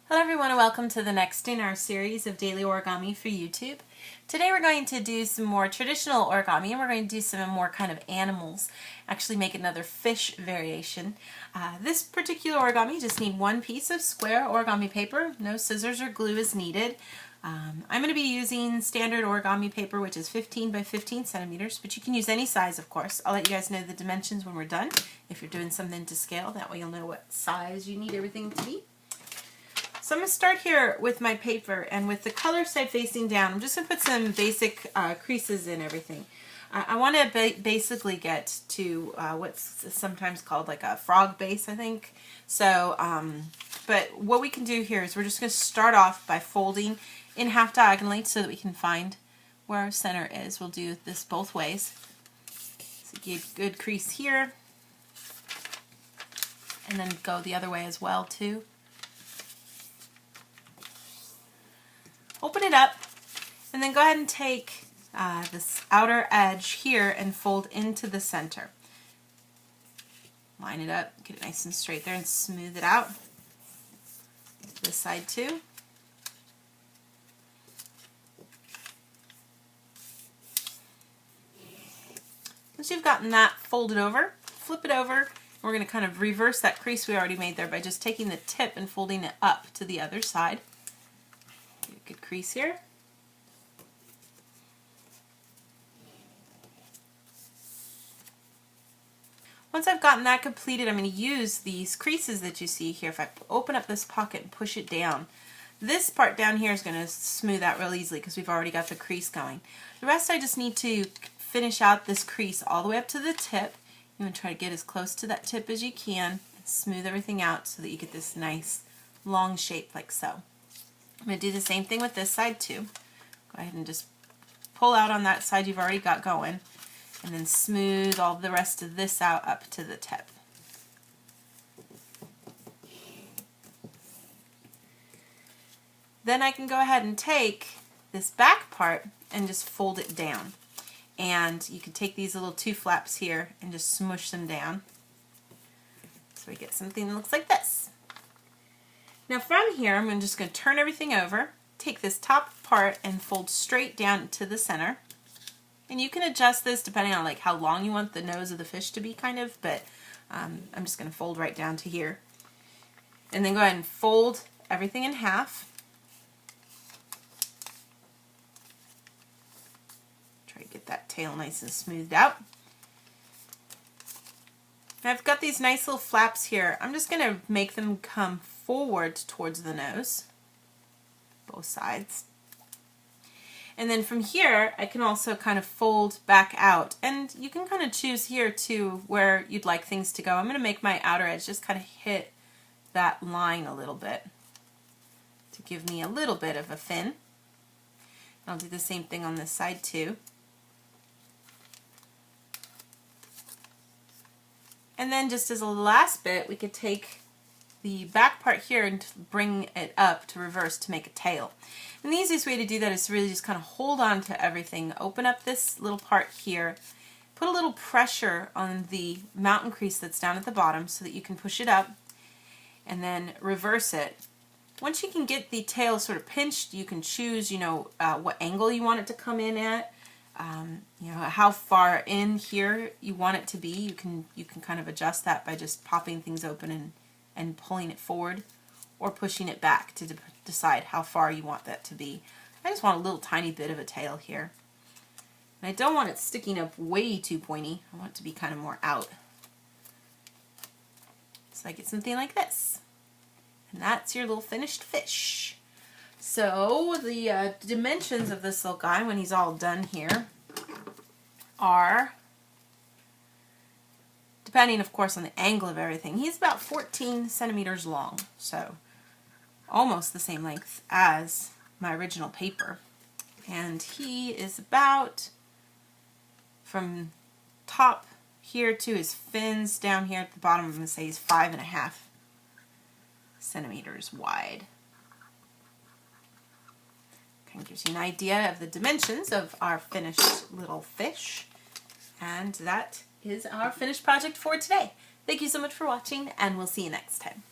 Hello everyone and welcome to the next in our series of daily origami for YouTube. Today we're going to do some more traditional origami and we're going to do some more kind of animals, actually make another fish variation. This particular origami, you just need one piece of square origami paper, no scissors or glue is needed. I'm going to be using standard origami paper, which is 15 by 15 centimeters, but you can use any size, of course. I'll let you guys know the dimensions when we're done if you're doing something to scale. That way you'll know what size you need everything to be. So I'm going to start here with my paper, and with the color side facing down, I'm just going to put some basic creases in everything. I want to basically get to what's sometimes called like a frog base, I think. So, but what we can do here is we're just going to start off by folding in half diagonally so that we can find where our center is. We'll do this both ways. So get a good crease here, and then go the other way as well too. Open it up, and then go ahead and take this outer edge here and fold into the center. Line it up, get it nice and straight there, and smooth it out. This side too. Once you've gotten that folded over, flip it over. We're going to kind of reverse that crease we already made there by just taking the tip and folding it up to the other side. Good crease here. Once I've gotten that completed, I'm going to use these creases that you see here. If I open up this pocket and push it down, this part down here is going to smooth out real easily because we've already got the crease going. The rest I just need to finish out this crease all the way up to the tip. You want to try to get as close to that tip as you can and smooth everything out so that you get this nice long shape like so. I'm going to do the same thing with this side too. Go ahead and just pull out on that side you've already got going, and then smooth all the rest of this out up to the tip. Then I can go ahead and take this back part and just fold it down. And you can take these little two flaps here and just smush them down. So we get something that looks like this. Now from here, I'm just going to turn everything over, take this top part and fold straight down to the center. And you can adjust this depending on like how long you want the nose of the fish to be kind of, but I'm just going to fold right down to here. And then go ahead and fold everything in half. Try to get that tail nice and smoothed out. Now I've got these nice little flaps here. I'm just going to make them come forward towards the nose, both sides. And then from here, I can also kind of fold back out. And you can kind of choose here too where you'd like things to go. I'm going to make my outer edge just kind of hit that line a little bit to give me a little bit of a fin. I'll do the same thing on this side too. And then just as a last bit, we could take the back part here and bring it up to reverse to make a tail. And the easiest way to do that is to really just kind of hold on to everything. Open up this little part here, put a little pressure on the mountain crease that's down at the bottom so that you can push it up, and then reverse it. Once you can get the tail sort of pinched, you can choose, what angle you want it to come in at. How far in here you want it to be. You can kind of adjust that by just popping things open and pulling it forward or pushing it back to decide how far you want that to be. I just want a little tiny bit of a tail here. And I don't want it sticking up way too pointy. I want it to be kind of more out. So I get something like this. And that's your little finished fish. So the dimensions of this little guy when he's all done here are, depending of course on the angle of everything, he's about 14 centimeters long, so almost the same length as my original paper. And he is about, from top here to his fins down here at the bottom, I'm going to say he's 5.5 centimeters wide. Kind of gives you an idea of the dimensions of our finished little fish. And that is our finished project for today. Thank you so much for watching, and we'll see you next time.